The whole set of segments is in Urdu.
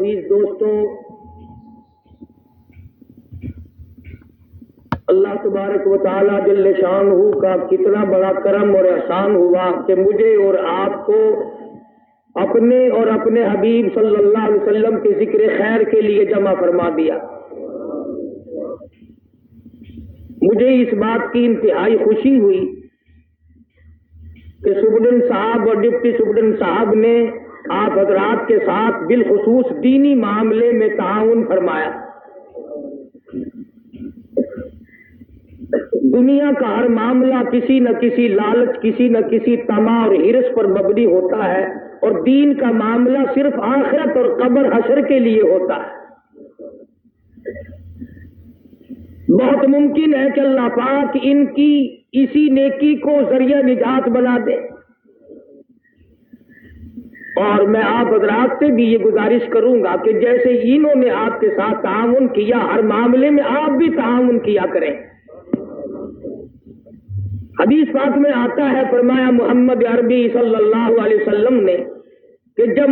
عزیز دوستوں، اللہ تبارک و تعالیٰ جل شانہ کا کتنا بڑا کرم اور احسان ہوا کہ مجھے اور آپ کو اپنے اور اپنے حبیب صلی اللہ علیہ وسلم کے ذکر خیر کے لیے جمع فرما دیا۔ مجھے اس بات کی انتہائی خوشی ہوئی کہ سپرڈنٹ صاحب اور ڈپٹی سپرڈنٹ صاحب نے آپ حضرات کے ساتھ بالخصوص دینی معاملے میں تعاون فرمایا۔ دنیا کا ہر معاملہ کسی نہ کسی لالچ، کسی نہ کسی طمع اور ہرس پر مبنی ہوتا ہے، اور دین کا معاملہ صرف آخرت اور قبر حشر کے لیے ہوتا ہے۔ بہت ممکن ہے کہ اللہ پاک ان کی اسی نیکی کو ذریعہ نجات بنا دے، اور میں آپ حضرات سے بھی یہ گزارش کروں گا کہ جیسے انہوں نے آپ کے ساتھ تعاون کیا، ہر معاملے میں آپ بھی تعاون کیا کریں۔ حدیث پاک میں آتا ہے، فرمایا محمد عربی صلی اللہ علیہ وسلم نے کہ جب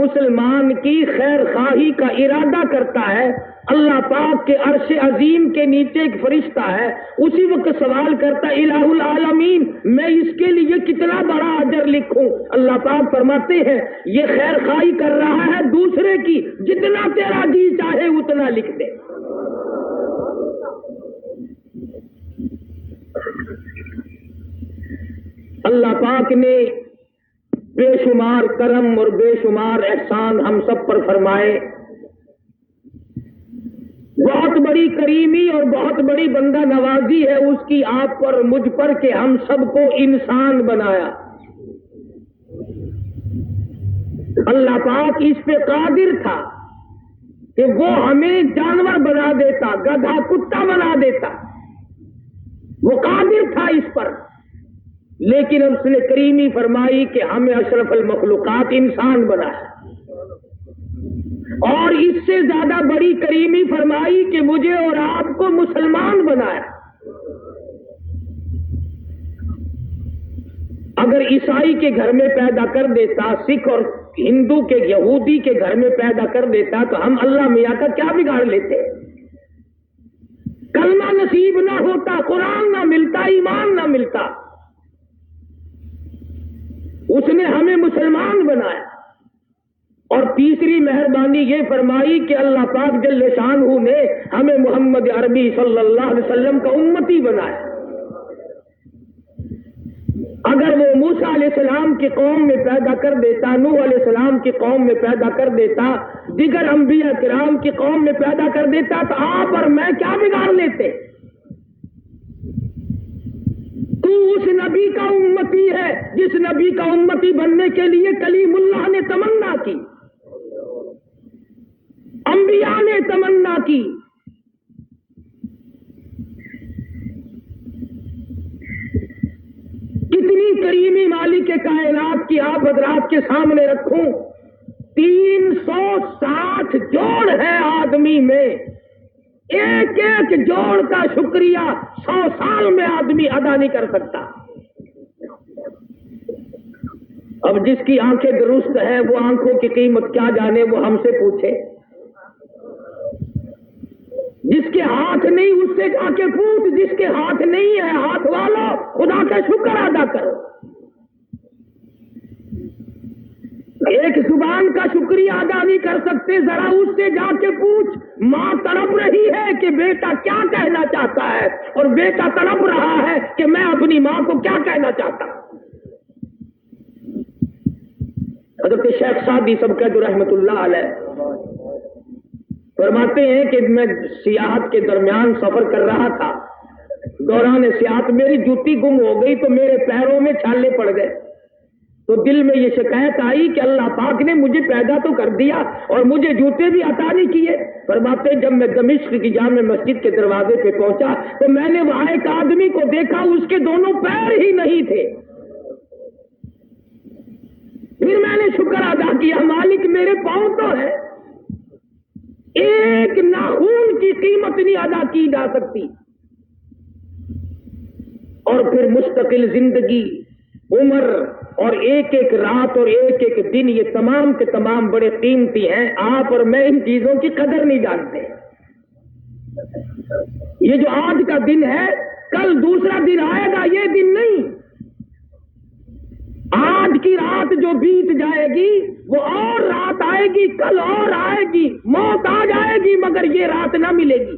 مسلمان کی خیر خواہی کا ارادہ کرتا ہے، اللہ پاک کے عرش عظیم کے نیچے ایک فرشتہ ہے، اسی وقت سوال کرتا ہے الہ العالمین، میں اس کے لیے کتنا بڑا اجر لکھوں؟ اللہ پاک فرماتے ہیں یہ خیر خواہی کر رہا ہے دوسرے کی، جتنا تیرا جی چاہے اتنا لکھ دے۔ اللہ پاک نے بے شمار کرم اور بے شمار احسان ہم سب پر فرمائے۔ بہت بڑی کریمی اور بہت بڑی بندہ نوازی ہے اس کی آپ پر، مجھ پر، کہ ہم سب کو انسان بنایا۔ اللہ پاک اس پہ قادر تھا کہ وہ ہمیں جانور بنا دیتا، گدھا کتا بنا دیتا، وہ قادر تھا اس پر، لیکن اس نے کریمی فرمائی کہ ہمیں اشرف المخلوقات انسان بنایا، اور اس سے زیادہ بڑی کریمی فرمائی کہ مجھے اور آپ کو مسلمان بنایا۔ اگر عیسائی کے گھر میں پیدا کر دیتا، سکھ اور ہندو کے، یہودی کے گھر میں پیدا کر دیتا، تو ہم اللہ میاں کا کیا بگاڑ لیتے؟ کلمہ نصیب نہ ہوتا، قرآن نہ ملتا، ایمان نہ ملتا۔ اس نے ہمیں مسلمان بنایا، اور تیسری مہربانی یہ فرمائی کہ اللہ پاک جل شانہ نے ہمیں محمد عربی صلی اللہ علیہ وسلم کا امتی بنایا۔ اگر وہ موسیٰ علیہ السلام کی قوم میں پیدا کر دیتا، نوح علیہ السلام کی قوم میں پیدا کر دیتا، دیگر انبیاء کرام کی قوم میں پیدا کر دیتا، تو آپ اور میں کیا بگاڑ لیتے؟ تو اس نبی کا امتی ہے جس نبی کا امتی بننے کے لیے کلیم اللہ نے تمنا کی، انبیاء نے تمنا کی۔ کتنی کریمی مالک کائنات کی آپ حضرات کے سامنے رکھوں، 360 جوڑ ہے آدمی میں، ایک ایک جوڑ کا شکریہ 100 سال میں آدمی ادا نہیں کر سکتا۔ اب جس کی آنکھیں درست ہے وہ آنکھوں کی قیمت کیا جانے، وہ ہم سے پوچھے۔ جس کے ہاتھ نہیں اس سے جا کے پوچھ، جس کے ہاتھ نہیں ہے ہاتھ والو خدا کا شکر ادا کرو۔ ایک زبان کا شکریہ ادا نہیں کر سکتے، ذرا اس سے جا کے پوچھ، ماں تڑپ رہی ہے کہ بیٹا کیا کہنا چاہتا ہے، اور بیٹا تڑپ رہا ہے کہ میں اپنی ماں کو کیا کہنا چاہتا ہوں۔ حضرت شیخ سعدی سبکت رحمت اللہ علیہ فرماتے ہیں کہ میں سیاحت کے درمیان سفر کر رہا تھا، دوران سیاحت میری جوتی گم ہو گئی تو میرے پیروں میں چھالے پڑ گئے، تو دل میں یہ شکایت آئی کہ اللہ پاک نے مجھے پیدا تو کر دیا اور مجھے جوتے بھی عطا نہیں کیے۔ فرماتے جب میں دمشق کی جامع مسجد کے دروازے پہ پہنچا تو میں نے وہاں ایک آدمی کو دیکھا، اس کے دونوں پیر ہی نہیں تھے۔ پھر میں نے شکر ادا کیا، مالک میرے پاؤں تو ہے، ایک ناخون کی قیمت نہیں ادا کی جا سکتی۔ اور پھر مستقل زندگی، عمر اور ایک ایک رات اور ایک ایک دن یہ تمام کے تمام بڑے قیمتی ہیں. آپ اور میں ان چیزوں کی قدر نہیں جانتے. یہ جو آج کا دن ہے کل دوسرا دن آئے گا، یہ دن نہیں. آج کی رات جو بیت جائے گی وہ اور رات آئے گی، کل اور آئے گی، موت آ جائے گی مگر یہ رات نہ ملے گی.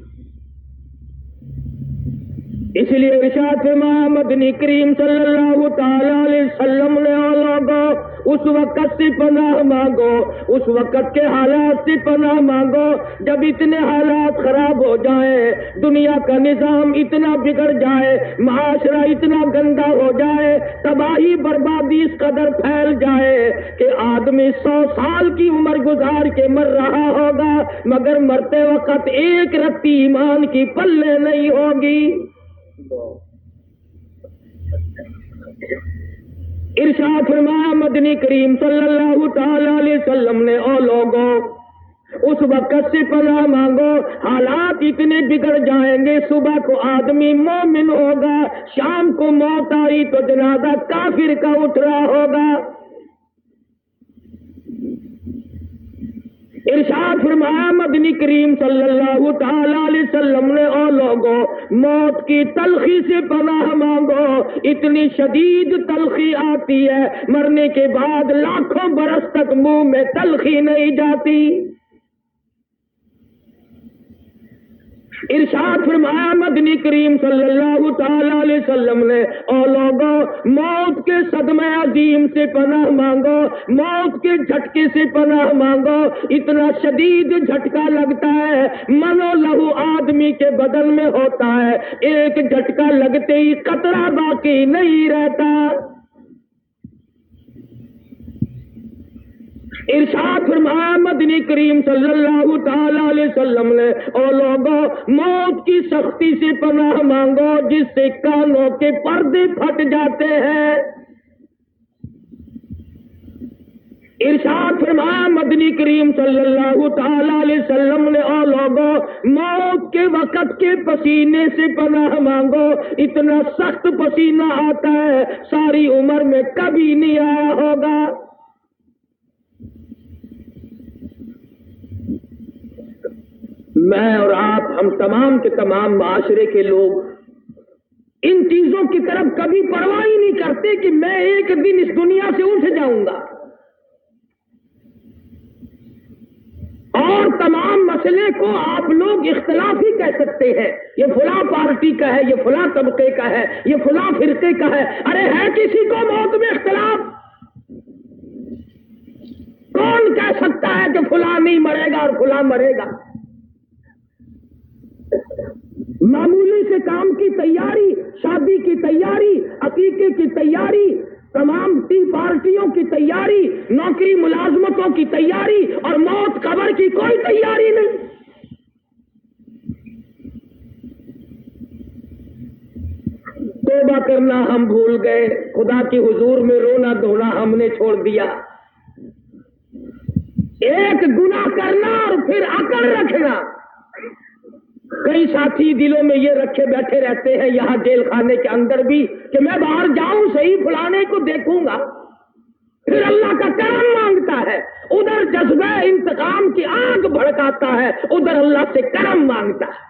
اس لیے ارشاد فرمایا مدنی کریم صلی اللہ تعالی علیہ وسلم نے لوگوں اس وقت سے پناہ مانگو، اس وقت کے حالات سے پناہ مانگو جب اتنے حالات خراب ہو جائیں، دنیا کا نظام اتنا بگڑ جائے، معاشرہ اتنا گندا ہو جائے، تباہی بربادی اس قدر پھیل جائے کہ آدمی 100 سال کی عمر گزار کے مر رہا ہوگا مگر مرتے وقت ایک رتی ایمان کی پلے نہیں ہوگی. ارشاد فرمایا مدنی کریم صلی اللہ تعالی علیہ وسلم نے او لوگوں اس وقت سے پناہ مانگو حالات اتنے بگڑ جائیں گے، صبح کو آدمی مومن ہوگا، شام کو موت آئی تو جنازہ کافر کا اٹھ رہا ہوگا. ارشاد فرمایا مدنی کریم صلی اللہ تعالی علیہ وسلم نے او لوگوں موت کی تلخی سے پناہ مانگو، اتنی شدید تلخی آتی ہے مرنے کے بعد لاکھوں برس تک منہ میں تلخی نہیں جاتی. ارشاد فرمایا مدنی کریم صلی اللہ تعالی علیہ وسلم نے او لوگوں موت کے صدمہ عظیم سے پناہ مانگو، موت کے جھٹکے سے پناہ مانگو. اتنا شدید جھٹکا لگتا ہے منو لہو آدمی کے بدن میں ہوتا ہے، ایک جھٹکا لگتے ہی قطرہ باقی نہیں رہتا. ارشاد فرمایا مدنی کریم صلی اللہ تعالی علیہ وسلم نے او لوگوں موت کی سختی سے پناہ مانگو جس سے کانوں کے پردے پھٹ جاتے ہیں. ارشاد فرمایا مدنی کریم صلی اللہ تعالی علیہ وسلم نے او لوگوں موت کے وقت کے پسینے سے پناہ مانگو، اتنا سخت پسینہ آتا ہے ساری عمر میں کبھی نہیں آیا ہوگا. میں اور آپ ہم تمام کے تمام معاشرے کے لوگ ان چیزوں کی طرف کبھی پرواہ ہی نہیں کرتے کہ میں ایک دن اس دنیا سے اٹھ جاؤں گا. اور تمام مسئلے کو آپ لوگ اختلافی کہہ سکتے ہیں، یہ فلاں پارٹی کا ہے، یہ فلاں طبقے کا ہے، یہ فلاں فرقے کا ہے. ارے ہے کسی کو موت میں اختلاف؟ کون کہہ سکتا ہے کہ فلاں نہیں مرے گا اور فلاں مرے گا؟ معمولی سے کام کی تیاری، شادی کی تیاری، عقیقے کی تیاری، تمام ٹی پارٹیوں کی تیاری، نوکری ملازمتوں کی تیاری اور موت قبر کی کوئی تیاری نہیں. توبہ کرنا ہم بھول گئے، خدا کی حضور میں رونا دھونا ہم نے چھوڑ دیا. ایک گناہ کرنا اور پھر عقل رکھنا. کئی ساتھی دلوں میں یہ رکھے بیٹھے رہتے ہیں یہاں جیل خانے کے اندر بھی کہ میں باہر جاؤں صحیح فلانے کو دیکھوں گا، پھر اللہ کا کرم مانگتا ہے. ادھر جذبہ انتقام کی آگ بھڑکاتا ہے، ادھر اللہ سے کرم مانگتا ہے.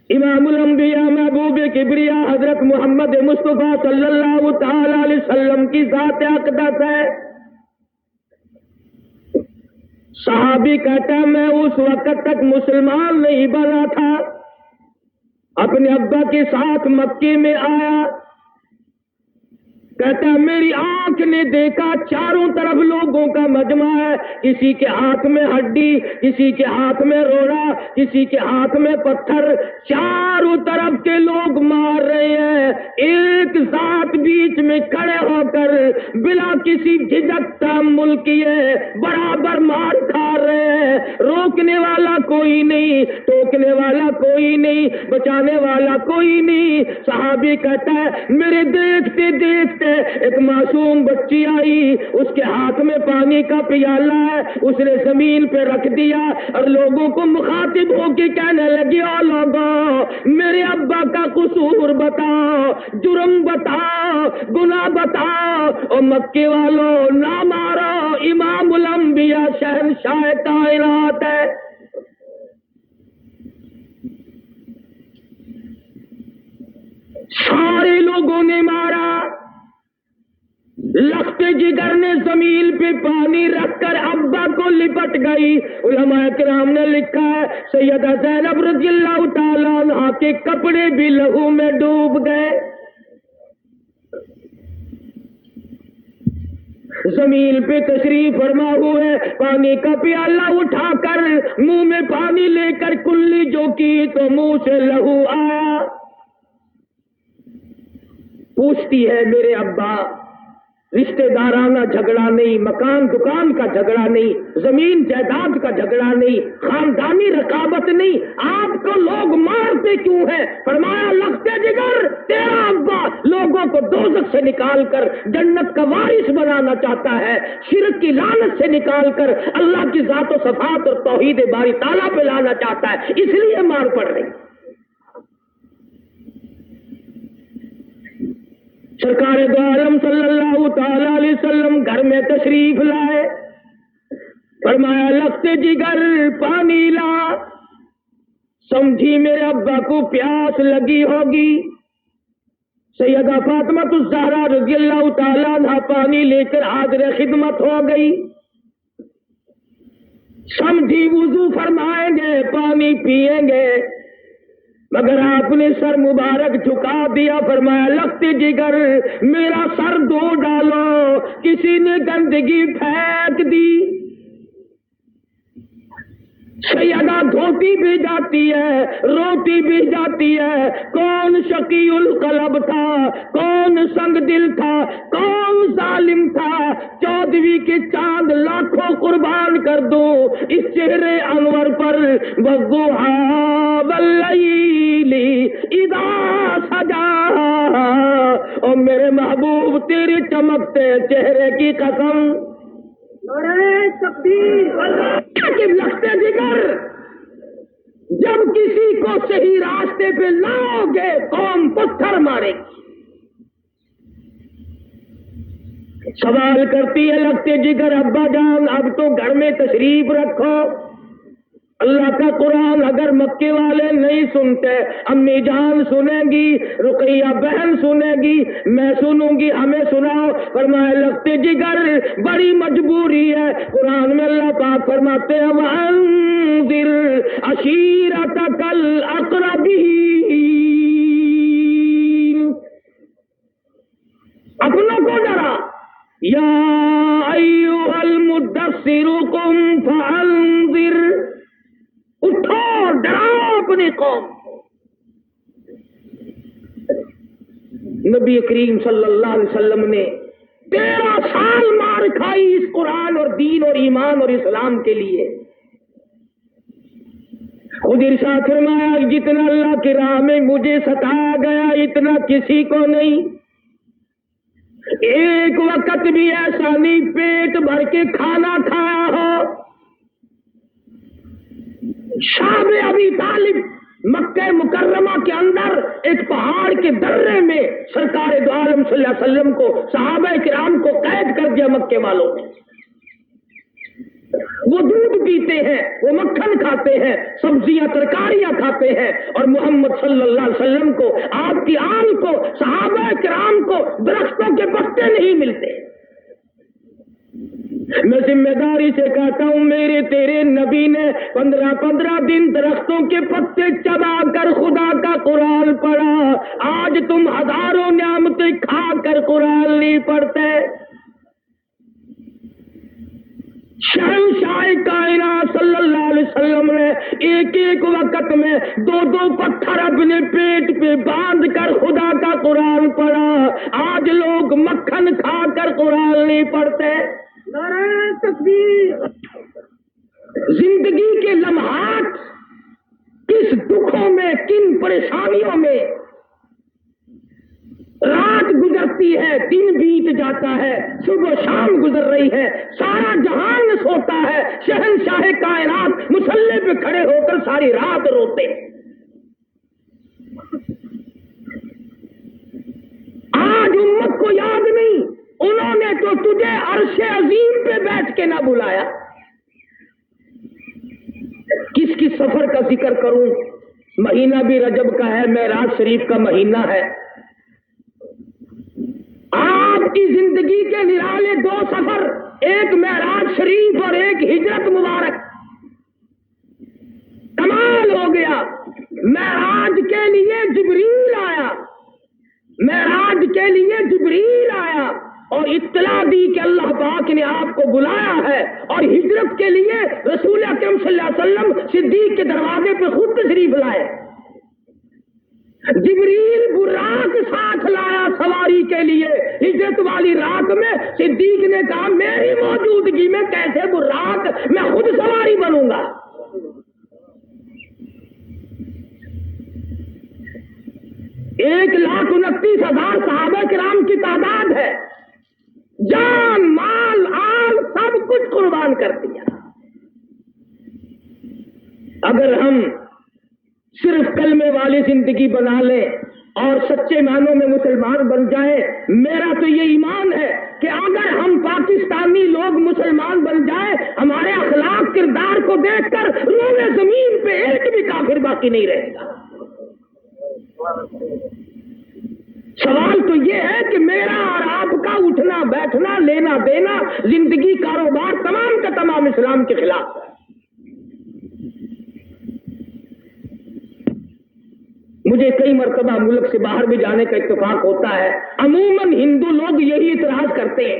امام الانبیاء محبوب کبریا حضرت محمد مصطفیٰ صلی اللہ تعالی علیہ وسلم کی ذات اقدس ہے. صحابی کہتا ہے میں اس وقت تک مسلمان نہیں بنا تھا، اپنے ابا کے ساتھ مکے میں آیا. کہتا ہے میری آنکھ نے دیکھا چاروں طرف لوگوں کا مجمع ہے، کسی کے ہاتھ میں ہڈی، کسی کے ہاتھ میں روڑا، کسی کے ہاتھ میں پتھر، چاروں طرف کے لوگ مار رہے ہیں. ایک ذات بیچ میں کھڑے ہو کر بلا کسی جھجک تحمل کیے برابر مار کھا رہے ہیں. روکنے والا کوئی نہیں، ٹوکنے والا کوئی نہیں، بچانے والا کوئی نہیں. صحابی کہتا ہے میرے دیکھتے دیکھتے کے ایک معصوم بچی آئی، اس کے ہاتھ میں پانی کا پیالہ ہے، اس نے زمین پہ رکھ دیا اور لوگوں کو مخاطب ہو کے کہنے لگی، او لوگوں میرے ابا کا قصور بتاؤ، جرم بتاؤ، گناہ بتاؤ، اور مکے والوں نہ مارو، امام الانبیاء شہنشاہ کائنات ہے۔ سارے لوگوں نے مارا، لخت جگر نے زمین پہ پانی رکھ کر ابا کو لپٹ گئی۔ علماء کرام نے لکھا ہے سیدہ زینب رضی اللہ تعالیٰ عنہا کے کپڑے بھی لہو میں ڈوب گئے۔ زمین پہ تشریف فرما ہوئے، پانی کا پیالہ اٹھا کر منہ میں پانی لے کر کلی جو کی تو منہ سے لہو آیا۔ پوچھتی ہے میرے ابا، رشتہ دارانہ جھگڑا نہیں، مکان دکان کا جھگڑا نہیں، زمین جائیداد کا جھگڑا نہیں، خاندانی رقابت نہیں، آپ کو لوگ مارتے کیوں ہیں؟ فرمایا لختے جگر تیرا ابا لوگوں کو دوزخ سے نکال کر جنت کا وارث بنانا چاہتا ہے، شرک کی لعنت سے نکال کر اللہ کی ذات و صفات اور توحید باری تعالیٰ پہ لانا چاہتا ہے، اس لیے مار پڑ رہی۔ سرکار دو عالم صلی اللہ تعالی علیہ وسلم گھر میں تشریف لائے، فرمایا لختے جگر پانی لا، سمجھی میرے ابا کو پیاس لگی ہوگی۔ سیدہ فاطمہ الزہرا رضی اللہ تعالیٰ عنہ پانی لے کر حاضر خدمت ہو گئی، سمجھی وضو فرمائیں گے پانی پیئیں گے، مگر آپ نے سر مبارک جھکا دیا، فرمایا لختے جگر میرا سر دھو ڈالو، کسی نے گندگی پھینک دی۔ سیدہ دھوتی بھی جاتی ہے، روتی بھی جاتی ہے، کون شقی القلب تھا، کون سنگ دل تھا، کون ظالم تھا، 14ویں کے چاند لاکھوں قربان کر دو اس چہرے انور پر، والضحیٰ واللیل اذا سجا، اور میرے محبوب تیرے چمکتے چہرے کی قسم، لختے جگر جب کسی کو صحیح راستے پہ لاؤ گے قوم پتھر مارے گی۔ سوال کرتی ہے لختے جگر ابا جان اب تو گھر میں تشریف رکھو، اللہ کا قرآن اگر مکے والے نہیں سنتے، امی جان سنیں گی، رقیہ بہن سنے گی، میں سنوں گی، ہمیں سناؤ۔ فرمایا لختے جگر بڑی مجبوری ہے، قرآن میں اللہ پاک فرماتے ہیں وَأَنذِرْ عَشِيرَتَكَ الْأَقْرَبِينَ، اپنوں کو ڈرا، یا ایھا المدثر قم فانذر، اٹھو ڈراؤ اپنی قوم۔ نبی کریم صلی اللہ علیہ وسلم نے 13 سال مار کھائی اس قرآن اور دین اور ایمان اور اسلام کے لیے۔ خود ارشاد فرمایا جتنا اللہ کی راہ میں مجھے ستایا گیا اتنا کسی کو نہیں، ایک وقت بھی ایسا نہیں پیٹ بھر کے کھانا کھایا ہو۔ شاب ابی طالب مکہ مکرمہ کے اندر ایک پہاڑ کے درے میں سرکار دو عالم صلی اللہ علیہ وسلم کو صحابہ کرام کو قید کر دیا مکے والوں نے۔ وہ دودھ پیتے ہیں، وہ مکھن کھاتے ہیں، سبزیاں ترکاریاں کھاتے ہیں، اور محمد صلی اللہ علیہ وسلم کو، آپ کی آل کو، صحابہ کرام کو درختوں کے پتے نہیں ملتے۔ میں ذمہ داری سے کہتا ہوں میرے تیرے نبی نے 15 دن درختوں کے پتے چبا کر خدا کا قرآن پڑھا، آج تم ہزاروں نعمتیں کھا کر قرآن نہیں پڑھتے۔ شہنشاہ کائنات صلی اللہ علیہ وسلم نے ایک وقت میں 2 پتھر اپنے پیٹ پہ باندھ کر خدا کا قرآن پڑھا، آج لوگ مکھن کھا کر قرآن نہیں پڑھتے۔ نعرہ تکبیر۔ زندگی کے لمحات کس دکھوں میں، کن پریشانیوں میں رات گزرتی ہے، دن بیت جاتا ہے، صبح شام گزر رہی ہے، سارا جہان سوتا ہے، شہنشاہ کائنات مصلی پہ کھڑے ہو کر ساری رات روتے ہیں۔ آج امت کو یاد نہیں، انہوں نے تو تجھے عرش عظیم پہ بیٹھ کے نہ بلایا۔ کس کس سفر کا ذکر کروں؟ مہینہ بھی رجب کا ہے، معراج شریف کا مہینہ ہے۔ آپ کی زندگی کے نرالے دو سفر، ایک معراج شریف اور ایک ہجرت مبارک۔ کمال ہو گیا، معراج کے لیے جبریل آیا، معراج کے لیے جبریل آیا اور اطلاع دی کہ اللہ پاک نے آپ کو بلایا ہے، اور ہجرت کے لیے رسول اکرم صلی اللہ علیہ وسلم صدیق کے دروازے پہ خود تشریف لائے۔ جبریل براق ساتھ لایا سواری کے لیے، ہجرت والی رات میں صدیق نے کہا میری موجودگی میں کیسے براق، میں خود سواری بنوں گا۔ 1,29,000 صحابہ کرام کی تعداد ہے، جان مال آل سب کچھ قربان کر دیا۔ اگر ہم صرف کلمے والی زندگی بنا لیں اور سچے معنوں میں مسلمان بن جائیں، میرا تو یہ ایمان ہے کہ اگر ہم پاکستانی لوگ مسلمان بن جائیں، ہمارے اخلاق کردار کو دیکھ کر روئے زمین پہ ایک بھی کافر باقی نہیں رہے گا۔ سوال تو یہ ہے کہ میرا اور آپ کا اٹھنا بیٹھنا لینا دینا زندگی کاروبار تمام کا تمام اسلام کے خلاف ہے۔ مجھے کئی مرتبہ ملک سے باہر بھی جانے کا اتفاق ہوتا ہے، عموماً ہندو لوگ یہی اعتراض کرتے ہیں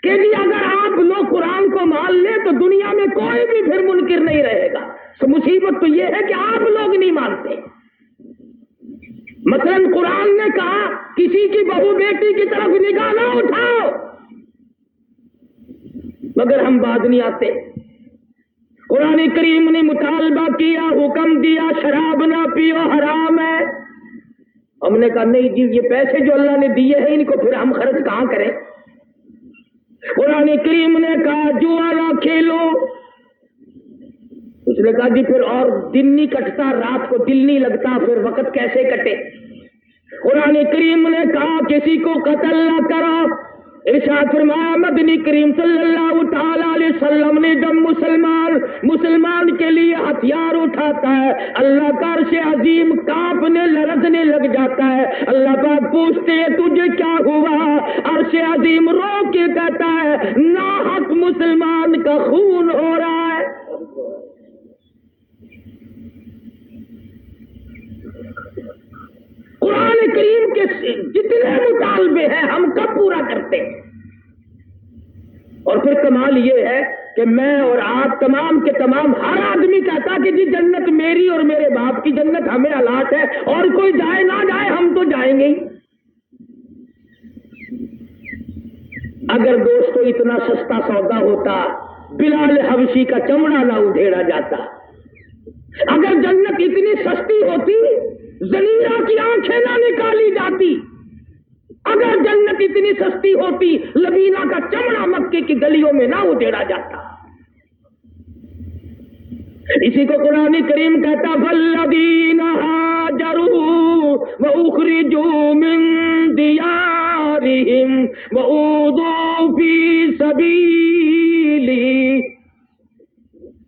کہ جی اگر آپ لوگ قرآن کو مان لیں تو دنیا میں کوئی بھی پھر منکر نہیں رہے گا۔ تو مصیبت تو یہ ہے کہ آپ لوگ نہیں مانتے۔ مثلا قرآن نے کہا کسی کی بہو بیٹی کی طرف نگاہ نہ اٹھاؤ، مگر ہم بات نہیں آتے۔ قرآن کریم نے مطالبہ کیا، حکم دیا شراب نہ پیو حرام ہے، ہم نے کہا نہیں جی یہ پیسے جو اللہ نے دیے ہیں ان کو پھر ہم خرچ کہاں کریں۔ قرآن کریم نے کہا جوا نہ کھیلو، اس نے کہا جی پھر اور دن نہیں کٹتا، رات کو دل نہیں لگتا، پھر وقت کیسے کٹے۔ قرآن کریم نے کہا کسی کو قتل نہ کرو، ارشاد فرمایا مدنی کریم صلی اللہ تعالی علیہ وسلم نے جب مسلمان کے لیے ہتھیار اٹھاتا ہے اللہ کا عرش عظیم کانپنے لرزنے لگ جاتا ہے۔ اللہ پاک پوچھتے ہیں تجھے کیا ہوا؟ عرش عظیم رو کے کہتا ہے ناحق مسلمان کا خون ہو رہا ہے۔ قرآن کریم کے جتنے مطالبے ہیں ہم کب پورا کرتے ہیں؟ اور پھر کمال یہ ہے کہ میں اور آپ تمام کے تمام ہر آدمی کہتا کہ جی جنت میری اور میرے باپ کی جنت ہمیں الاٹ ہے، اور کوئی جائے نہ جائے ہم تو جائیں گے ہی۔ اگر دوستو اتنا سستا سودا ہوتا بلال حبشی کا چمڑا نہ ادھیڑا جاتا، اگر جنت اتنی سستی ہوتی زنیرہ کی آنکھیں نہ نکالی جاتی، اگر جنت اتنی سستی ہوتی لبینہ کا چمڑا مکے کی گلیوں میں نہ ادھیڑا جاتا۔ اسی کو قرآن کریم کہتا فالذین ہاجروا واخرجوا من دیارہم واوذوا فی سبیلی،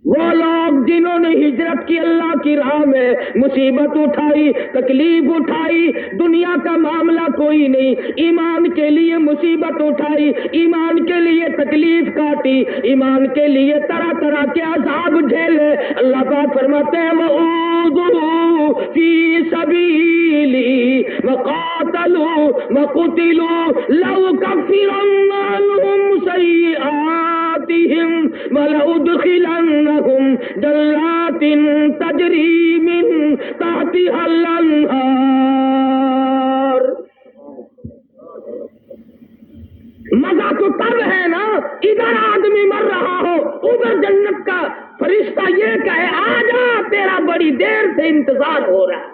وہ لوگ جنہوں نے ہجرت کی اللہ کی راہ میں، مصیبت اٹھائی تکلیف اٹھائی، دنیا کا معاملہ کوئی نہیں، ایمان کے لیے مصیبت اٹھائی، ایمان کے لیے تکلیف کاٹی، ایمان کے لیے طرح طرح کے عذاب جھیلے، اللہ پاک فرماتے ہیں وَأُوذُوا فِي سَبِيلِي وَقَاتَلُوا وَقُتِلُوا لَأُكَفِّرَنَّ عَنْهُمْ سَيِّئَاتِهِمْ وَلَأُدْخِلَنَّهُمْ جنات تجری من تحتها الانہار۔ مزہ تو تب ہے نا ادھر آدمی مر رہا ہو، ادھر جنت کا فرشتہ یہ کہے آ جا تیرا بڑی دیر سے انتظار ہو رہا ہے۔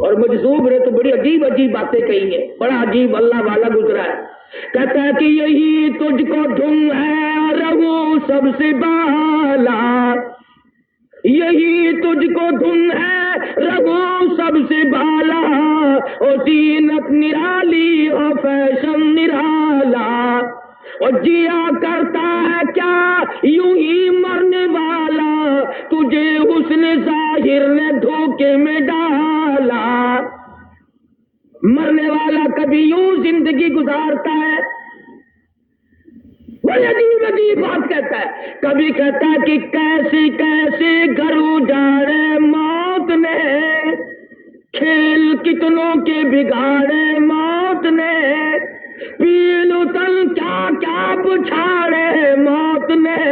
اور مجذوب نے تو بڑی عجیب عجیب باتیں کہی ہیں، بڑا عجیب اللہ والا گزرا ہے. کہتا ہے کہ یہی تجھ کو دھن ہے رہو سب سے بالا، یہی تجھ کو دھن ہے رہو سب سے بالا، او زینت نرالی او فیشن نرالا، اور جیا کرتا ہے کیا یوں ہی مرنے والا، تجھے حسن ظاہر نے دھوکے میں ڈالا. مرنے والا کبھی یوں زندگی گزارتا ہے، بڑی عجیب عجیب بات کہتا ہے. کبھی کہتا ہے کہ کیسے کیسے گھر اجاڑے موت نے، کھیل کتنوں کے بگاڑے موت نے، پیل اتن کیا کیا بچھاڑے موت نے،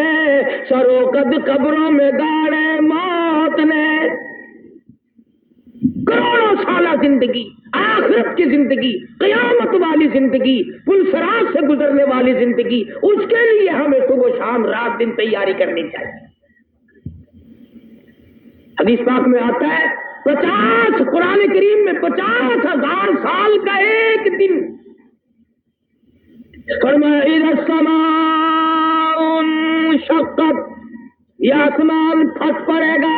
سروقد قبروں میں گاڑے موت نے. کروڑوں سالہ زندگی، آخرت کی زندگی، قیامت والی زندگی، پلسرات سے گزرنے والی زندگی، اس کے لیے ہمیں صبح شام رات دن تیاری کرنی چاہیے. حدیث پاک میں آتا ہے 50 قرآن کریم میں 50,000 سال کا ایک دن. فرمایا اذا السماء انشقت، یہ آسمان پھٹ پڑے گا.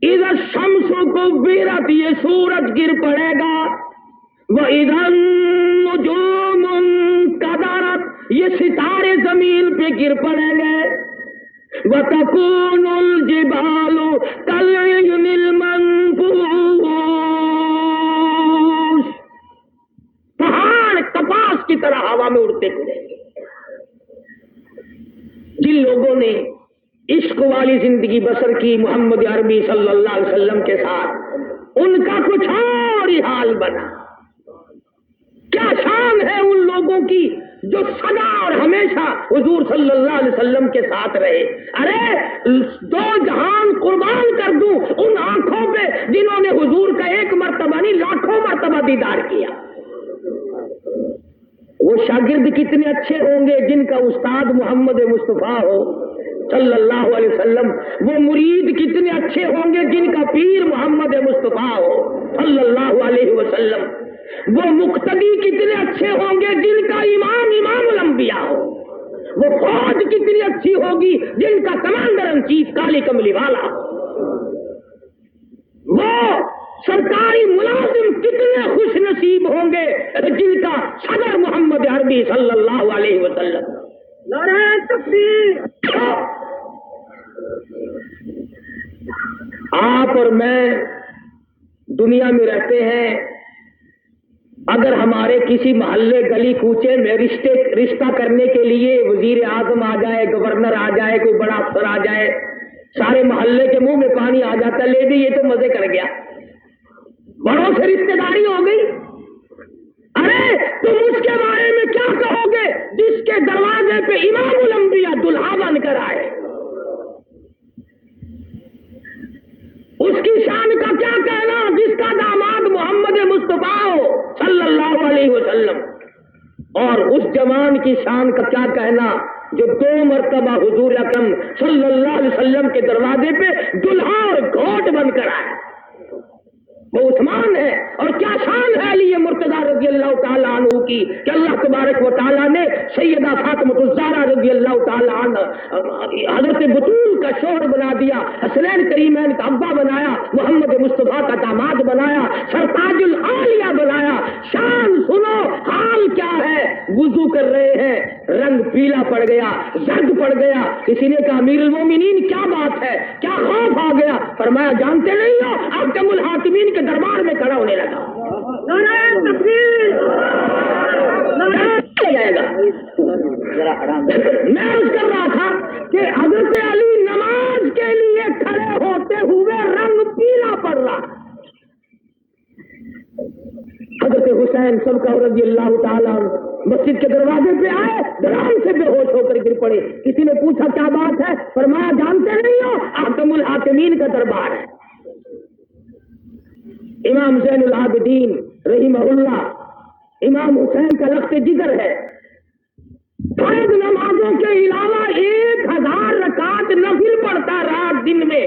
اذا الشمس کورت، یہ سورج گر پڑے گا. واذا النجوم انکدرت، یہ ستارے زمین پہ گر پڑیں گے. وتكون الجبال كالعهن المنفوش، پہاڑ کپاس کی طرح ہوا میں اڑتے پھریں گے. جن لوگوں نے عشق والی زندگی بسر کی محمد عربی صلی اللہ علیہ وسلم کے ساتھ، ان کا کچھ اور ہی حال بنا. کیا شان ہے ان لوگوں کی جو سدا اور ہمیشہ حضور صلی اللہ علیہ وسلم کے ساتھ رہے. ارے 2 جہان قربان کر دوں ان آنکھوں پہ جنہوں نے حضور کا ایک مرتبہ نہیں لاکھوں مرتبہ دیدار کیا. وہ شاگرد کتنے اچھے ہوں گے جن کا استاد محمد مصطفیٰ ہو صلی اللہ علیہ وسلم. وہ مرید کتنے اچھے ہوں گے جن کا پیر محمد مصطفیٰ ہو صلی اللہ علیہ وسلم. وہ مقتدی کتنے اچھے ہوں گے جن کا امام الانبیاء ہو. وہ فوج کتنی اچھی ہوگی جن کا کمانڈر ان چیف کالی کملی والا ہو. وہ سرکاری ملازم کتنے خوش نصیب ہوں گے جن کا صدر محمد عربی صلی اللہ علیہ وسلم. نعرہ تکبیر. آپ اور میں دنیا میں رہتے ہیں، اگر ہمارے کسی محلے گلی کوچے میں رشتہ کرنے کے لیے وزیر اعظم آ جائے، گورنر آ جائے، کوئی بڑا افسر آ جائے، سارے محلے کے منہ میں پانی آ جاتا ہے، لے بھی یہ تو مزے کر گیا، بڑوں سے رشتہ داری ہو گئی. ارے تم اس کے بارے میں کیا کہو گے جس کے دروازے پہ امام الانبیاء دلہا بن کر آئے؟ اس کی شان کا کیا کہنا جس کا داماد محمد مصطفیٰ ہو صلی اللہ علیہ وسلم. اور اس جوان کی شان کا کیا کہنا جو 2 مرتبہ حضور اکرم صلی اللہ علیہ وسلم کے دروازے پہ دلہا اور گھوٹ بن کر آئے. وہ عثمان ہے. اور کیا شان ہے علی مرتضیٰ رضی اللہ تعالیٰ عنہ کی کہ اللہ تبارک و تعالیٰ نے سیدہ فاطمہ الزہرا رضی اللہ تعالیٰ عنہ حضرت بطول کا شوہر بنا دیا، حسنین کریمین کا ابا بنایا، محمد مصطفیٰ کا داماد بنایا، سرتاج العالیہ بنایا. شان سنو حال کیا ہے. وضو کر رہے ہیں، رنگ پیلا پڑ گیا، زرد پڑ گیا. کسی نے کہا امیر المومنین کیا بات ہے، کیا خوف آ گیا؟ فرمایا جانتے نہیں ہو، حاکم الحاکمین کے دربار میں کھڑا ہونے لگا. جائے گا. میں عرض کر رہا تھا کہ حضرت علی نماز کے لیے کھڑے ہوتے ہوئے رنگ پیلا پڑ رہا. حضرت حسین سب کا رضی اللہ تعالیٰ مسجد کے دروازے پہ آئے، درام سے بے ہوش ہو کر گر پڑے. کسی نے پوچھا کیا بات ہے؟ فرمایا جانتے نہیں ہو، حاکم الحاکمین کا دربار ہے. امام زین العابدین رحمہ اللہ، امام حسین کا لخت جگر ہے. فرض نمازوں کے علاوہ 1000 رکعت نفل پڑھتا رات دن میں.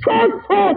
100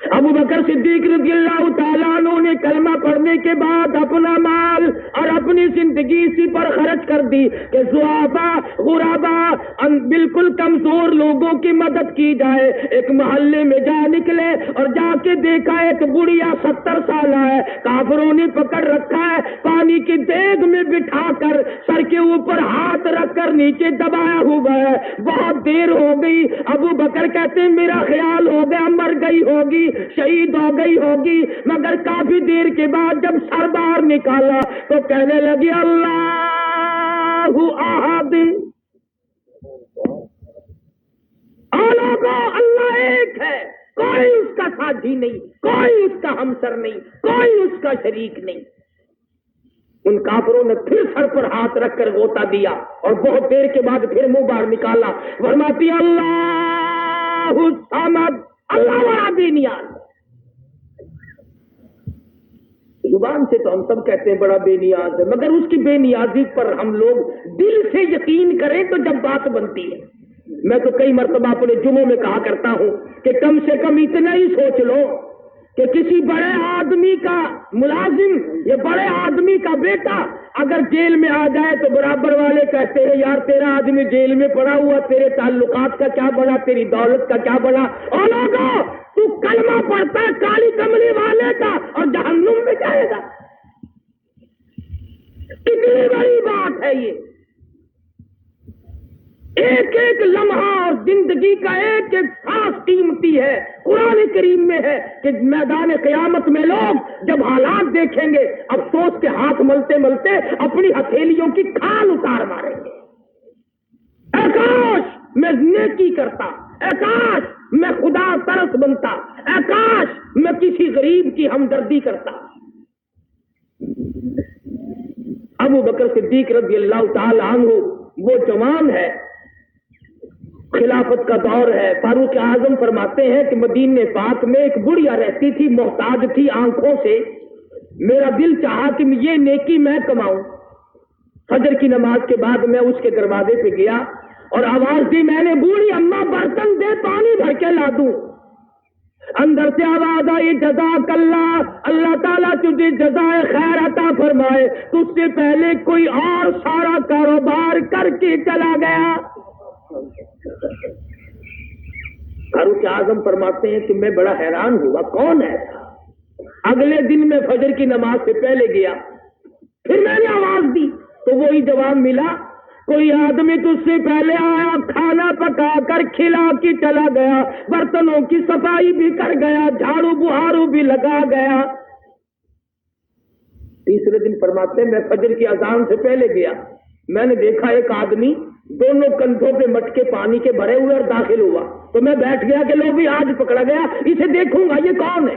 ابو بکر صدیق رضی اللہ تعالیٰ عنہ نے کلمہ پڑھنے کے بعد اپنا مال اور اپنی زندگی اسی پر خرچ کر دی کہ ضعفاء غرباء بالکل کمزور لوگوں کی مدد کی جائے. ایک محلے میں جا نکلے اور جا کے دیکھا ایک بڑھیا 70 سالہ ہے, کافروں نے پکڑ رکھا ہے, پانی کی دیگ میں بٹھا کر سر کے اوپر ہاتھ رکھ کر نیچے دبایا ہوا ہے. بہت دیر ہو گئی. ابو بکر کہتے ہیں میرا خیال ہو گیا مر گئی ہوگی, شہید ہو گئی ہوگی, مگر کافی دیر کے بعد جب سر باہر نکالا تو کہنے لگی اللہ احد, اللہ ایک ہے, کوئی اس کا ساتھی نہیں, کوئی اس کا ہمسر نہیں, کوئی اس کا شریک نہیں. ان کافروں نے پھر سر پر ہاتھ رکھ کر غوطہ دیا اور بہت دیر کے بعد پھر منہ باہر نکالا. فرماتی اللہ الصمد, اللہ بڑا بے نیاز. زبان سے تو ہم سب کہتے ہیں بڑا بے نیاز ہے, مگر اس کی بے نیازی پر ہم لوگ دل سے یقین کریں تو جب بات بنتی ہے. میں تو کئی مرتبہ اپنے جمعوں میں کہا کرتا ہوں کہ کم سے کم اتنا ہی سوچ لو کہ کسی بڑے آدمی کا ملازم یا بڑے آدمی کا بیٹا اگر جیل میں آ جائے تو برابر والے کہتے ہیں یار تیرا آدمی جیل میں پڑا ہوا, تیرے تعلقات کا کیا بڑا, تیری دولت کا کیا بڑا, اور لوگوں تو کلمہ پڑھتا ہے کالی کملی والے کا اور جہنم میں جائے گا. کتنی بڑی بات ہے یہ. ایک ایک لمحہ اور زندگی کا ایک ایک سانس قیمتی ہے. قرآن کریم میں ہے کہ میدان قیامت میں لوگ جب حالات دیکھیں گے افسوس کے ہاتھ ملتے ملتے اپنی ہتھیلیوں کی کھال اتار ماریں گے. اے کاش میں نیکی کرتا, اے کاش میں خدا ترس بنتا, اے کاش میں کسی غریب کی ہمدردی کرتا. ابو بکر صدیق رضی اللہ تعالی عنہ وہ جوان ہے, خلافت کا دور ہے. فاروق اعظم فرماتے ہیں کہ مدینے پاک میں ایک بڑھیا رہتی تھی, محتاج تھی آنکھوں سے. میرا دل چاہا کہ یہ نیکی میں کماؤں. فجر کی نماز کے بعد میں اس کے دروازے پہ گیا اور آواز دی, میں نے بوڑھی اماں برتن دے پانی بھر کے لا دوں. اندر سے آواز آئی جزاک اللہ, اللہ تعالیٰ تجھے جزائے خیر عطا فرمائے, تجھ سے پہلے کوئی اور سارا کاروبار کر کے چلا گیا. فاروق اعظم فرماتے ہیں کہ میں بڑا حیران ہوا کون ہے. اگلے دن میں فجر کی نماز سے پہلے گیا, پھر میں نے آواز دی تو وہی جواب ملا, کوئی آدمی تجھ سے پہلے آیا, کھانا پکا کر کھلا کے چلا گیا, برتنوں کی صفائی بھی کر گیا, جھاڑو بہارو بھی لگا گیا. تیسرے دن فرماتے ہیں میں فجر کی اذان سے پہلے گیا, میں نے دیکھا ایک آدمی دونوں کندھوں پہ مٹکے پانی کے بھرے ہوئے اور داخل ہوا, تو میں بیٹھ گیا کہ لو بھی آج پکڑا گیا, اسے دیکھوں گا یہ کون ہے.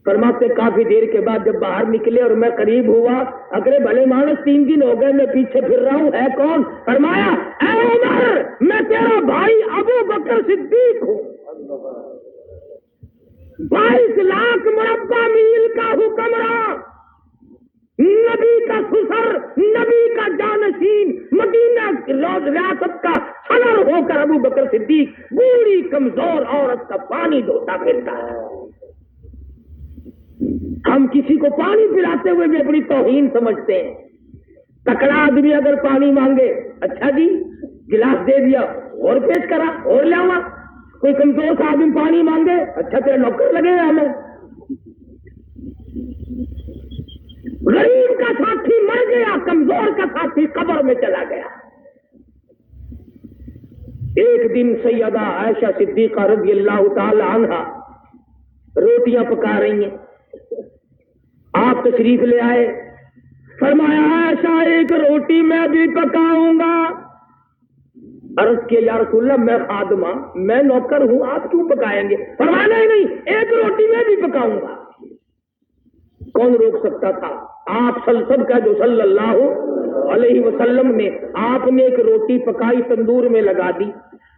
فرماتے کافی دیر کے بعد جب باہر نکلے اور میں قریب ہوا, اگرے بھلے مانس 3 دن ہو گئے میں پیچھے پھر رہا ہوں, ہے کون؟ فرمایا اے عمر میں تیرا بھائی ابو بکر صدیق ہوں, 22 لاکھ مربع میل کا حکمراں, نبی کا سسر, نبی کا جانشین, مدینہ ریاست کا صدر ہو کر ابو بکر صدیق بوڑھی کمزور عورت کا پانی دھوتا پھرتا ہے. ہم کسی کو پانی پلاتے ہوئے بھی اپنی توہین سمجھتے ہیں. تکڑا آدمی اگر پانی مانگے, اچھا جی گلاس دے دیا اور پیش کرا اور لاوا. کوئی کمزور کا آدمی پانی مانگے, اچھا تیرا نوکر لگے گا ہمیں. غریب کا ساتھی مر گیا, کمزور کا ساتھی قبر میں چلا گیا. ایک دن سیدہ عائشہ صدیقہ رضی اللہ تعالی عنہا روٹیاں پکا رہی ہیں, آپ تشریف لے آئے. فرمایا عائشہ ایک روٹی میں بھی پکاؤں گا. عرض کیا یا رسول اللہ میں خادمہ, میں نوکر ہوں, آپ کیوں پکائیں گے؟ فرمایا نہیں, ایک روٹی میں بھی پکاؤں گا. کون روک سکتا تھا؟ آپ سب کا جو صلی اللہ علیہ وسلم نے, آپ نے ایک روٹی پکائی تندور میں لگا دی.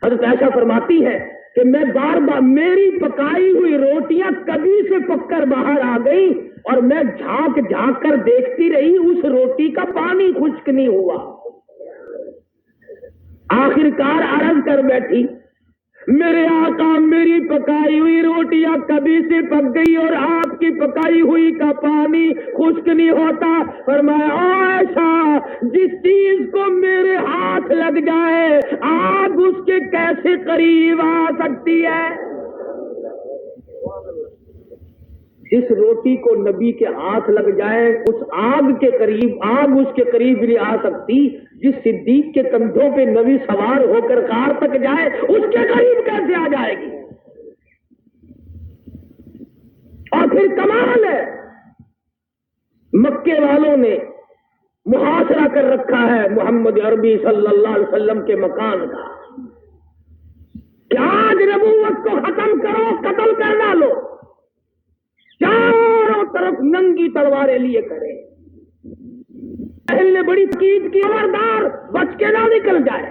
حضرت عائشہ فرماتی ہے کہ میں بار بار میری پکائی ہوئی روٹیاں کبھی سے پک کر باہر آ گئی اور میں جھانک جھانک کر دیکھتی رہی, اس روٹی کا پانی خشک نہیں ہوا. آخر کار عرض کر بیٹھی میرے آقا میری پکائی ہوئی روٹیاں کبھی سے پک گئی اور آپ کی پکائی ہوئی کا پانی خشک نہیں ہوتا. فرمایا عائشہ جس چیز کو میرے ہاتھ لگ جائے آگ اس کے کیسے قریب آ سکتی ہے؟ جس روٹی کو نبی کے ہاتھ لگ جائے اس آگ کے قریب آگ اس کے قریب نہیں آ سکتی. جس صدیق کے کندھوں پہ نبی سوار ہو کر غار تک جائے اس کے قریب کیسے آ جائے گی؟ اور پھر کمال ہے مکے والوں نے محاصرہ کر رکھا ہے محمد عربی صلی اللہ علیہ وسلم کے مکان کا کہ آج نبوت کو ختم کرو قتل کر ڈالو. چاروں طرف ننگی تلواریں لیے کرے. اہل نے بڑی تاکید کی خبردار بچ کے نہ نکل جائے.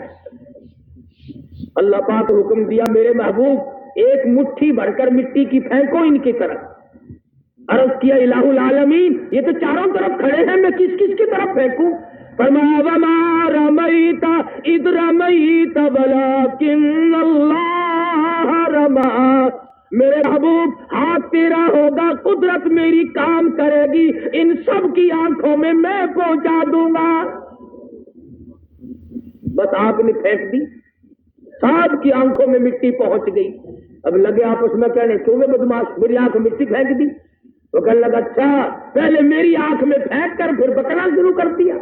اللہ پاک حکم دیا میرے محبوب ایک مٹھی بھر کر مٹی کی پھینکو ان کی طرف. عرض کیا الہ العالمین یہ تو چاروں طرف کھڑے ہیں میں کس کس کی طرف پھینکوں؟ فرمایا وما رمیت اذ رمیت ولکن اللہ رمی. میرے محبوب ہاتھ تیرا ہوگا قدرت میری کام کرے گی ان سب کی آنکھوں میں پہنچا دوں گا. بس آپ نے پھینک دی سب کی آنکھوں میں مٹی پہنچ گئی. اب لگے آپس میں کہنے کیوں میں بدماش میری آنکھ میں مٹی پھینک دی؟ تو کہنے لگا اچھا پہلے میری آنکھ میں پھینک کر پھر بکنا شروع کر دیا.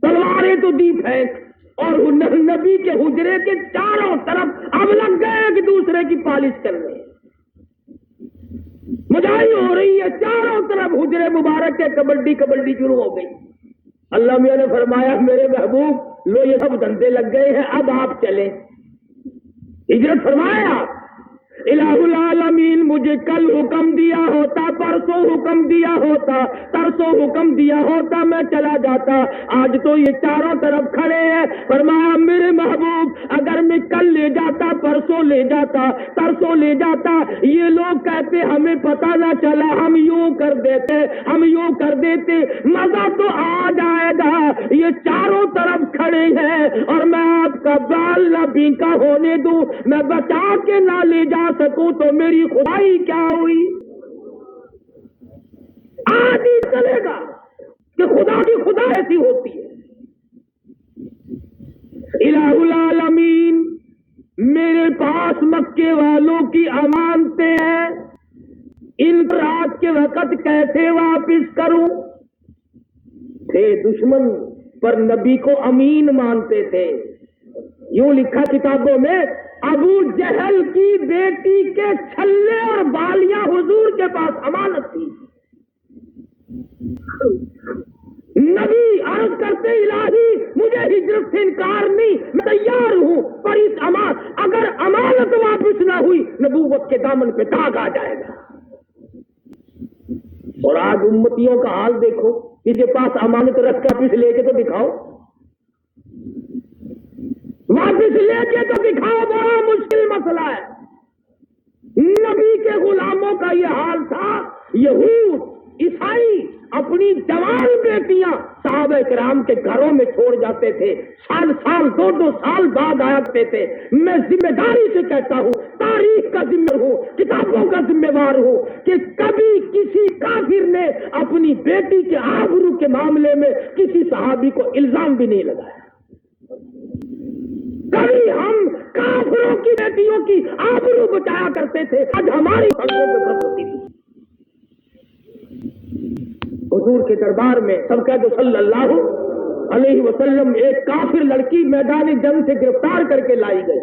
تلواریں تو دی پھینک اور نبی کے حجرے کے چاروں طرف اب لگ گئے ایک دوسرے کی پالش کرنے. مجاہی ہو رہی ہے چاروں طرف حجرے مبارک کے کبڈی کبڈی شروع ہو گئی. اللہ میاں نے فرمایا میرے محبوب لو یہ سب دھندے لگ گئے ہیں اب آپ چلیں. ہجرت فرمایا الہ العالمین مجھے کل حکم دیا ہوتا پرسوں حکم دیا ہوتا ترسوں حکم دیا ہوتا میں چلا جاتا. آج تو یہ چاروں طرف کھڑے ہیں. فرمایا میرے محبوب اگر میں کل لے جاتا پرسوں لے جاتا ترسوں لے جاتا یہ لوگ کہتے ہمیں پتہ نہ چلا ہم یوں کر دیتے مزہ تو آ جائے گا. یہ چاروں طرف کھڑے ہیں اور میں آپ کا بال نہ بینکا ہونے دوں میں بچا کے نہ لے جا سکوں تو میری خدائی کیا ہوئی؟ آج ہی چلے گا کہ خدا کی خدا ایسی ہوتی ہے. الہ العالمین میرے پاس مکے والوں کی امانتیں ہیں ان رات کے وقت کیسے واپس کروں؟ تھے دشمن پر نبی کو امین مانتے تھے. یوں لکھا کتابوں میں ابو جہل کی بیٹی کے چھلے اور بالیاں حضور کے پاس امانت تھی. نبی عرض کرتے الہی مجھے ہجرت سے انکار نہیں میں تیار ہوں پر اس اگر امانت واپس نہ ہوئی نبوت کے دامن پہ داغ آ جائے گا. اور آج امتیوں کا حال دیکھو کسی کے پاس امانت رکھ کے واپس لے کے تو دکھاؤ واپس لے کے تو دکھاؤ بڑا مشکل مسئلہ ہے. نبی کے غلاموں کا یہ حال تھا. یہود عیسائی اپنی جوان بیٹیاں صحابہ کرام کے گھروں میں چھوڑ جاتے تھے. سال دو سال بعد آیا کرتے تھے. میں ذمہ داری سے کہتا ہوں تاریخ کا ذمہ ہوں کتابوں کا ذمہ دار ہوں کہ کبھی کسی کافر نے اپنی بیٹی کے آبرو کے معاملے میں کسی صحابی کو الزام بھی نہیں لگایا. کبھی ہم کافروں کی بیٹیوں کی آبرو بچایا کرتے تھے. آج ہماری ہوتی تھی. حضور کے دربار میں سب کہہ دو صلی اللہ علیہ وسلم ایک کافر لڑکی میدان جنگ سے گرفتار کر کے لائی گئی.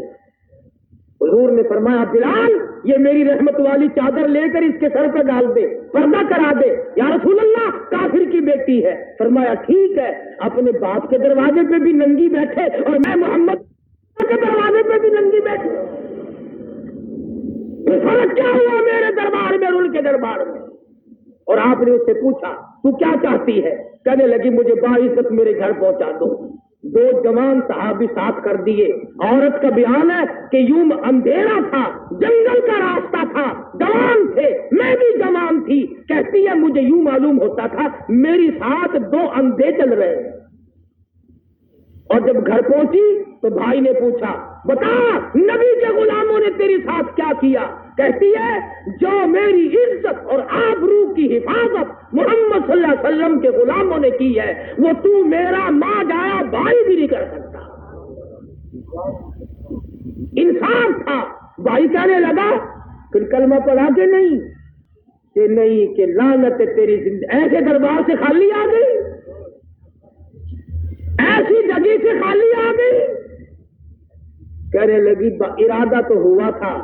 حضور نے فرمایا بلال یہ میری رحمت والی چادر لے کر اس کے سر پہ ڈال دے پردہ کرا دے. یا رسول اللہ کافر کی بیٹی ہے. فرمایا ٹھیک ہے اپنے باپ کے دروازے پہ بھی ننگی بیٹھے اور میں محمد کے دروازے پہ بھی ننگی بیٹھے. فرق کیا ہوا میرے دربار میں اور ان کے دربار میں؟ اور آپ نے اس سے پوچھا تو کیا چاہتی ہے؟ کہنے لگی مجھے باعزت میرے گھر پہنچا دو. دو جوان صحابی ساتھ کر دیے. عورت کا بیان ہے کہ یوں اندھیرا تھا جنگل کا راستہ تھا جوان تھے میں بھی جوان تھی. کہتی ہے مجھے یوں معلوم ہوتا تھا میری ساتھ دو اندھے چل رہے ہیں. اور جب گھر پہنچی تو بھائی نے پوچھا بتا نبی کے غلاموں نے تیری ساتھ کیا کیا؟ کہتی ہے جو میری عزت اور آبرو کی حفاظت محمد صلی اللہ علیہ وسلم کے غلاموں نے کی ہے وہ تو میرا ماں جایا بھائی بھی نہیں کر سکتا۔ انصاف تھا۔ بھائی کہنے لگا پھر کلمہ پڑھا کہ نہیں؟ کہ نہیں، کہ لعنت تیری زندگی، ایسے دربار سے خالی آ گئی، ایسی جگہ سے خالی آ گئی۔ کہنے لگی ارادہ تو ہوا تھا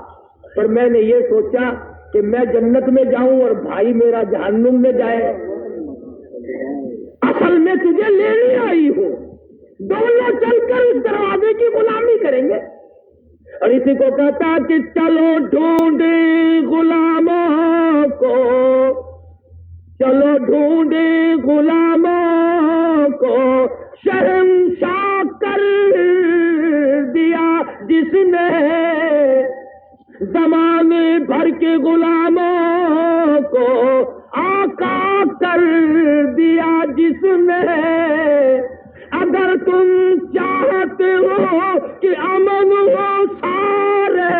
پر میں نے یہ سوچا کہ میں جنت میں جاؤں اور بھائی میرا جہنم میں جائے، اصل میں تجھے لینے آئی ہوں، دونوں چل کر اس دروازے کی غلامی کریں گے۔ اور اسی کو کہتا کہ چلو ڈھونڈے غلاموں کو، چلو ڈھونڈے غلاموں کو، شہنشاہ کر دیا جس نے زمانے بھر کے غلاموں کو، آقا کر دیا جس نے۔ اگر تم چاہتے ہو کہ امن ہو سارے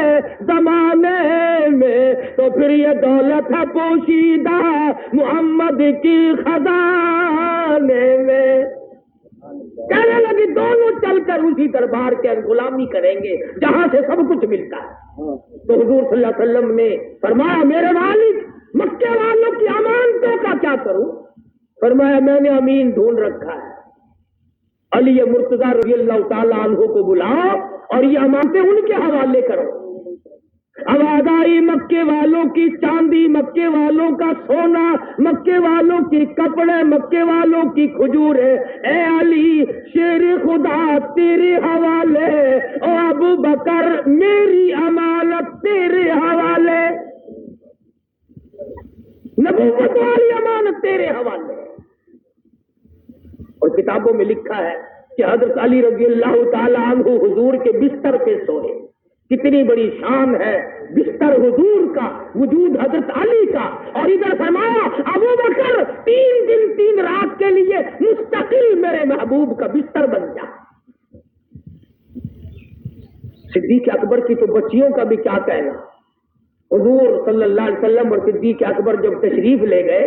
زمانے میں تو پھر یہ دولت ہے پوشیدہ محمد کی خزانے میں۔ کہنے لگی دونوں چل کر اسی دربار کے غلامی کریں گے جہاں سے سب کچھ ملتا ہے۔ تو حضور صلی اللہ علیہ وسلم نے فرمایا میرے والد مکے والوں کی امانتوں کا کیا کروں؟ فرمایا میں نے امین ڈھونڈ رکھا ہے، علی مرتضی رضی اللہ تعالیٰ عنہ کو بلاؤ اور یہ امانتیں ان کے حوالے کرو۔ آواز آئی مکے والوں کی چاندی، مکے والوں کا سونا، مکے والوں کی کپڑے، مکے والوں کی کھجوریں، اے علی شیر خدا تیرے حوالے، او ابو بکر میری امانت تیرے حوالے، نبوت والی امانت تیرے حوالے۔ اور کتابوں میں لکھا ہے کہ حضرت علی رضی اللہ تعالیٰ عنہ حضور کے بستر پہ سوئے۔ کتنی بڑی شان ہے بستر حضور کا، وجود حضرت علی کا۔ اور ادھر فرمایا ابو بکر 3 دن 3 رات کے لیے مستقل میرے محبوب کا بستر بن جا۔ صدیق اکبر کی تو بچیوں کا بھی کیا کہنا۔ حضور صلی اللہ علیہ وسلم اور صدیق اکبر جب تشریف لے گئے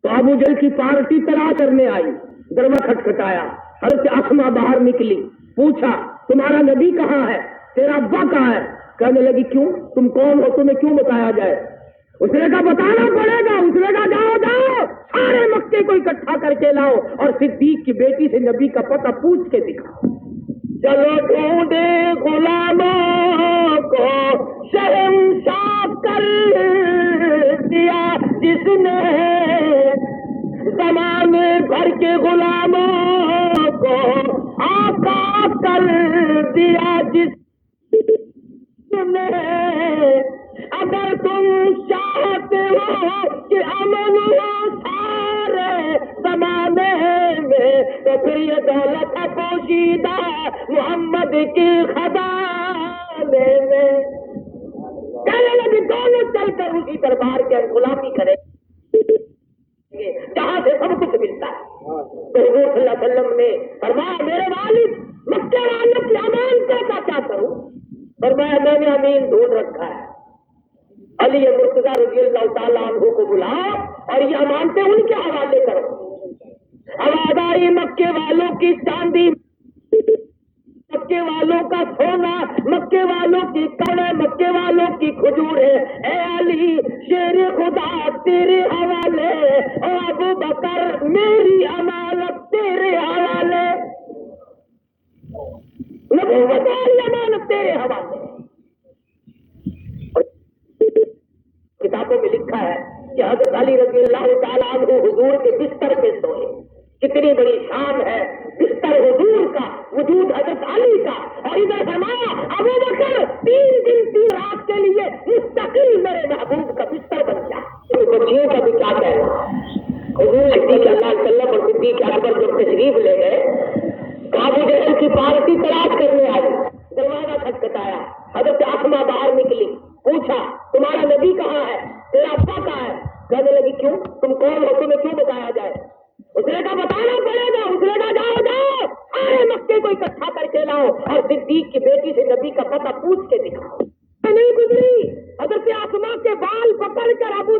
تو ابو جہل کی پارٹی تلاش کرنے آئی، دروازہ کھٹکھٹایا، حضرت اسما باہر نکلی، پوچھا تمہارا نبی کہاں ہے، تیرا ابا کہاں ہے؟ کہنے لگی کیوں، تم کون ہو، تمہیں کیوں بتایا جائے؟ اس نے کہا بتانا پڑے گا۔ اس نے کہا جاؤ جاؤ سارے مکے کو اکٹھا کر کے لاؤ اور صدیق کی بیٹی سے نبی کا پتہ پوچھ کے دکھاؤ۔ چلو ڈھونڈے غلاموں کو، شہنشاہ کر دیا جس نے زمانے بھر کے غلاموں کو، آقا کر دیا جس نے۔ اگر تم چاہتے ہو کہ امن ہو سارے زمانے میں تو پھر یہ دولت ہے پوشیدہ محمد کی خزانے میں۔ کہنے لگی دونوں چل کر اسی دربار کے غلامی کریں جہاں سے سب کچھ ملتا ہے۔ تو حضور صلی اللہ علیہ وسلم نے فرمایا میرے والد مکے والوں کی امانتوں کا کیا کروں؟ فرمایا میں نے امین ڈھونڈ رکھا ہے، علی مرتضی رضی اللہ تعالیٰ عنہ کو بلاؤ اور یہ امانتیں ان کے حوالے کرو۔ آواز آئی مکے والوں کی چاندی، مکے والوں کا سونا، مکے والوں کی کڑے، مکے والوں کی کھجوریں، اے علی شیر خدا تیرے حوالے، او ابو بکر میری امانت تیرے حوالے، نبوت والی امانت تیرے حوالے۔ کتابوں میں لکھا ہے کہ حضرت علی رضی اللہ تعالیٰ عنہ حضور کے بستر پہ سوئے۔ کتنی بڑی شان ہے بستر حضور کا، وجود حضرت علی کا۔ اور ادھر فرمایا ابو بکر 3 دن 3 رات کے لیے مستقل میرے محبوب کا بستر بن گیا۔ بچیوں کا بھی کیا کہنا۔ حضور صدیق اللہ علیہ وسلم اور صدیق اکبر جب تشریف لے گئے تو ابو جہل کی پارٹی تلاش کرنے آئی، دروازہ کھٹکھٹایا، حضرت اسما باہر نکلی، پوچھا تمہارا نبی کہاں ہے، تیرا ابا کہاں ہے؟ کہنے لگی کیوں، تم کون ہو، تمہیں کیوں بتایا جائے؟ اس نے کہا بتانا پڑے گا۔ اس نے کہا جاؤ جاؤ سارے مکے کو اکٹھا کر کے لاؤ اور صدیق کی بیٹی سے نبی کا پتہ پوچھ کے دکھاؤ. نہیں گزری حضرت اسماء کے بال پکڑ کر ابو